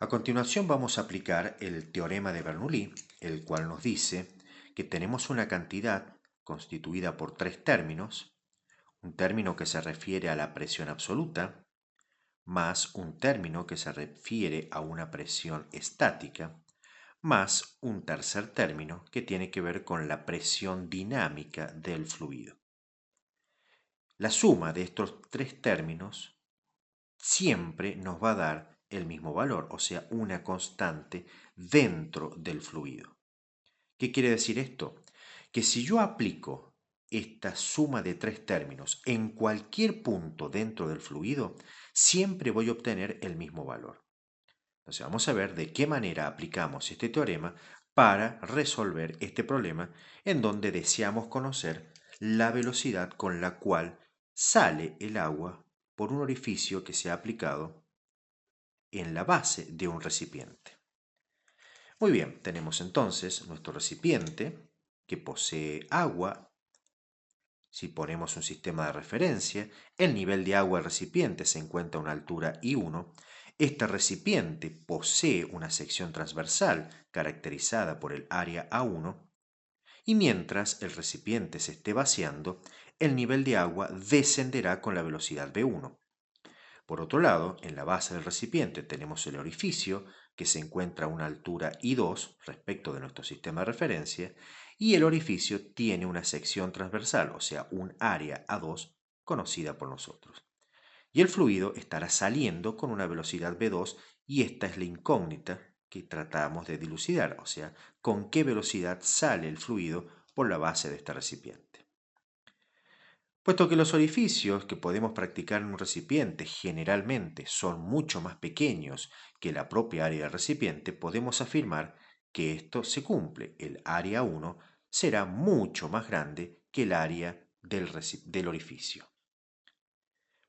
A continuación vamos a aplicar el teorema de Bernoulli, el cual nos dice que tenemos una cantidad constituida por tres términos, un término que se refiere a la presión absoluta, más un término que se refiere a una presión estática, más un tercer término que tiene que ver con la presión dinámica del fluido. La suma de estos tres términos siempre nos va a dar el mismo valor, o sea, una constante dentro del fluido. ¿Qué quiere decir esto? Que si yo aplico esta suma de tres términos en cualquier punto dentro del fluido, siempre voy a obtener el mismo valor. Entonces vamos a ver de qué manera aplicamos este teorema para resolver este problema en donde deseamos conocer la velocidad con la cual sale el agua por un orificio que se ha aplicado en la base de un recipiente. Muy bien, tenemos entonces nuestro recipiente que posee agua. Si ponemos un sistema de referencia, el nivel de agua del recipiente se encuentra a una altura I1. Este recipiente posee una sección transversal caracterizada por el área A1 y mientras el recipiente se esté vaciando, el nivel de agua descenderá con la velocidad V1. Por otro lado, en la base del recipiente tenemos el orificio, que se encuentra a una altura I2 respecto de nuestro sistema de referencia, y el orificio tiene una sección transversal, o sea, un área A2 conocida por nosotros. Y el fluido estará saliendo con una velocidad V2 y esta es la incógnita que tratamos de dilucidar, o sea, con qué velocidad sale el fluido por la base de este recipiente. Puesto que los orificios que podemos practicar en un recipiente generalmente son mucho más pequeños que la propia área del recipiente, podemos afirmar que esto se cumple. El área 1 será mucho más grande que el área del orificio.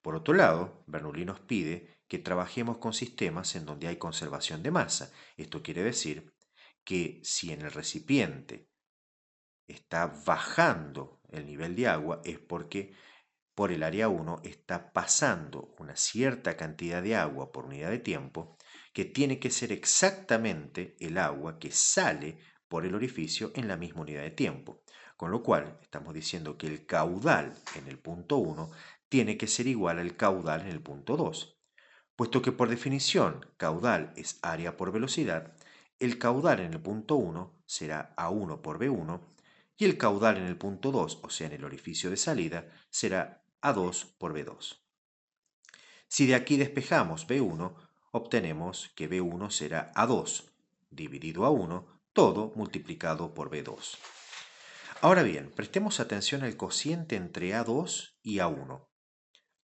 Por otro lado, Bernoulli nos pide que trabajemos con sistemas en donde hay conservación de masa. Esto quiere decir que si en el recipiente está bajando el nivel de agua es porque por el área 1 está pasando una cierta cantidad de agua por unidad de tiempo que tiene que ser exactamente el agua que sale por el orificio en la misma unidad de tiempo. Con lo cual estamos diciendo que el caudal en el punto 1 tiene que ser igual al caudal en el punto 2. Puesto que por definición caudal es área por velocidad, el caudal en el punto 1 será A1 por B1 y el caudal en el punto 2, o sea en el orificio de salida, será A2 por B2. Si de aquí despejamos B1, obtenemos que B1 será A2 dividido a 1, todo multiplicado por B2. Ahora bien, prestemos atención al cociente entre A2 y A1.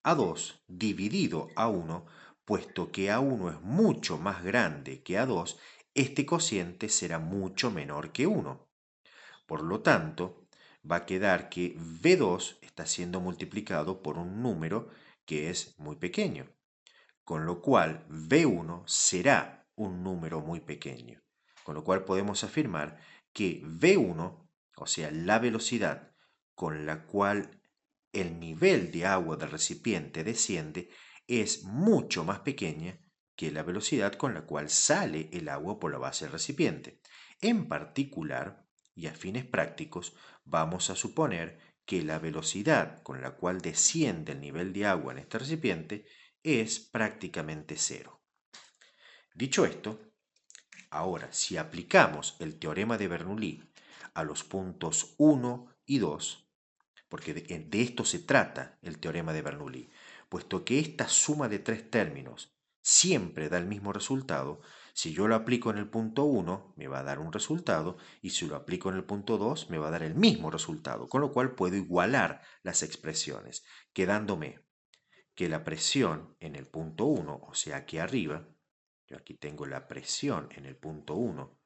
A2 dividido a 1, puesto que A1 es mucho más grande que A2, este cociente será mucho menor que 1. Por lo tanto, va a quedar que V2 está siendo multiplicado por un número que es muy pequeño, con lo cual V1 será un número muy pequeño. Con lo cual podemos afirmar que V1, o sea, la velocidad con la cual el nivel de agua del recipiente desciende, es mucho más pequeña que la velocidad con la cual sale el agua por la base del recipiente. En particular, y a fines prácticos, vamos a suponer que la velocidad con la cual desciende el nivel de agua en este recipiente es prácticamente cero. Dicho esto, ahora si aplicamos el teorema de Bernoulli a los puntos 1 y 2, porque de esto se trata el teorema de Bernoulli, puesto que esta suma de tres términos siempre da el mismo resultado, si yo lo aplico en el punto 1 me va a dar un resultado y si lo aplico en el punto 2 me va a dar el mismo resultado, con lo cual puedo igualar las expresiones, quedándome que la presión en el punto 1, o sea aquí arriba, yo aquí tengo la presión en el punto 1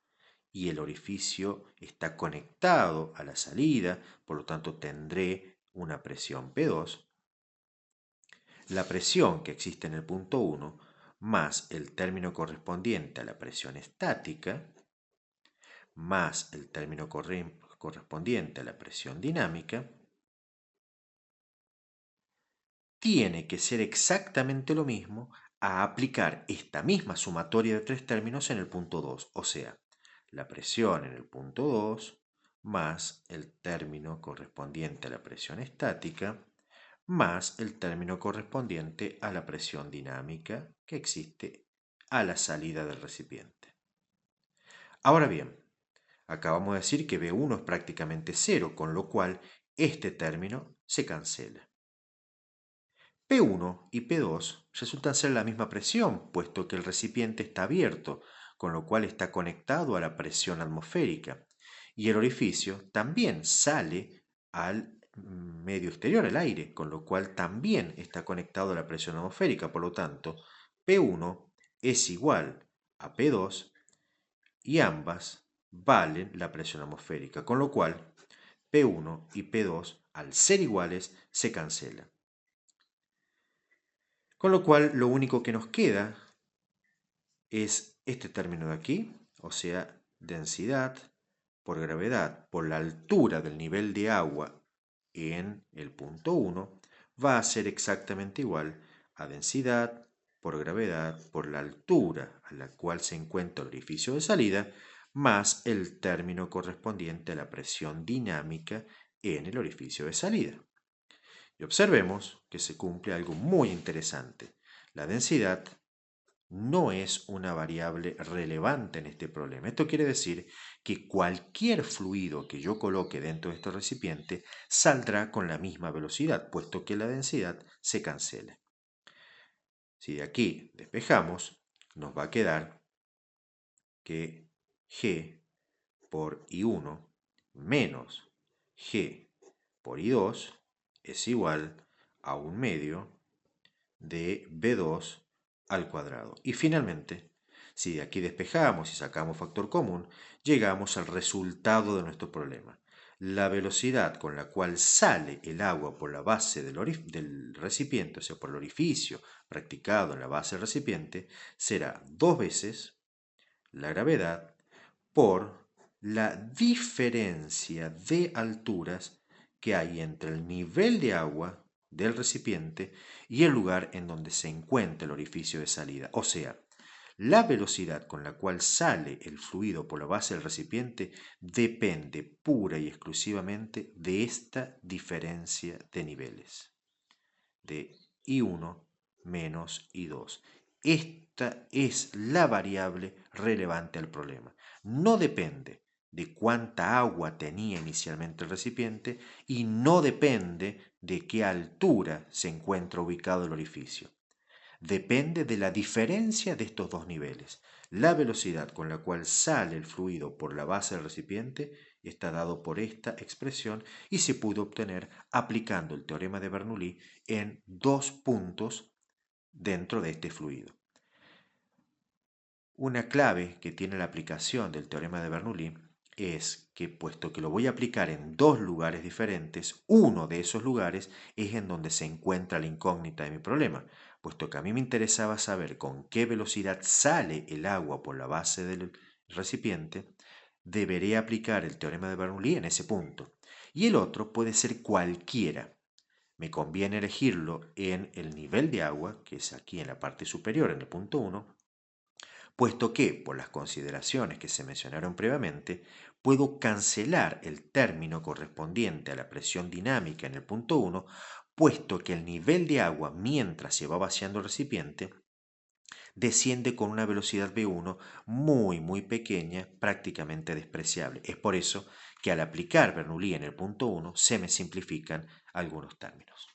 y el orificio está conectado a la salida, por lo tanto tendré una presión P2, la presión que existe en el punto 1 más el término correspondiente a la presión estática, más el término correspondiente a la presión dinámica, tiene que ser exactamente lo mismo a aplicar esta misma sumatoria de tres términos en el punto 2, o sea, la presión en el punto 2 más el término correspondiente a la presión estática más el término correspondiente a la presión dinámica que existe a la salida del recipiente. Ahora bien, acabamos de decir que B1 es prácticamente cero, con lo cual este término se cancela. P1 y P2 resultan ser la misma presión, puesto que el recipiente está abierto, con lo cual está conectado a la presión atmosférica, y el orificio también sale al medio exterior, al aire, con lo cual también está conectado a la presión atmosférica. Por lo tanto, P1 es igual a P2 y ambas valen la presión atmosférica, con lo cual P1 y P2, al ser iguales, se cancelan. Con lo cual, lo único que nos queda es este término de aquí, o sea, densidad por gravedad por la altura del nivel de agua en el punto 1, va a ser exactamente igual a densidad por gravedad por la altura a la cual se encuentra el orificio de salida, más el término correspondiente a la presión dinámica en el orificio de salida. Y observemos que se cumple algo muy interesante. La densidad no es una variable relevante en este problema. Esto quiere decir que cualquier fluido que yo coloque dentro de este recipiente saldrá con la misma velocidad, puesto que la densidad se cancela. Si de aquí despejamos, nos va a quedar que G por I1 menos G por I2 es igual a 1/2 de B2 al cuadrado. Y finalmente, si de aquí despejamos y sacamos factor común, llegamos al resultado de nuestro problema. La velocidad con la cual sale el agua por la base del recipiente, o sea, por el orificio practicado en la base del recipiente, será 2 veces la gravedad por la diferencia de alturas que hay entre el nivel de agua del recipiente y el lugar en donde se encuentra el orificio de salida. O sea, la velocidad con la cual sale el fluido por la base del recipiente depende pura y exclusivamente de esta diferencia de niveles, de I1 menos I2. Esta es la variable relevante al problema. No depende de cuánta agua tenía inicialmente el recipiente y no depende de qué altura se encuentra ubicado el orificio. Depende de la diferencia de estos dos niveles. La velocidad con la cual sale el fluido por la base del recipiente está dado por esta expresión y se pudo obtener aplicando el teorema de Bernoulli en dos puntos dentro de este fluido. Una clave que tiene la aplicación del teorema de Bernoulli es que, puesto que lo voy a aplicar en dos lugares diferentes, uno de esos lugares es en donde se encuentra la incógnita de mi problema, puesto que a mí me interesaba saber con qué velocidad sale el agua por la base del recipiente, deberé aplicar el teorema de Bernoulli en ese punto. Y el otro puede ser cualquiera. Me conviene elegirlo en el nivel de agua, que es aquí en la parte superior, en el punto 1, puesto que, por las consideraciones que se mencionaron previamente, puedo cancelar el término correspondiente a la presión dinámica en el punto 1, puesto que el nivel de agua mientras se va vaciando el recipiente desciende con una velocidad V1 muy pequeña, prácticamente despreciable. Es por eso que al aplicar Bernoulli en el punto 1 se me simplifican algunos términos.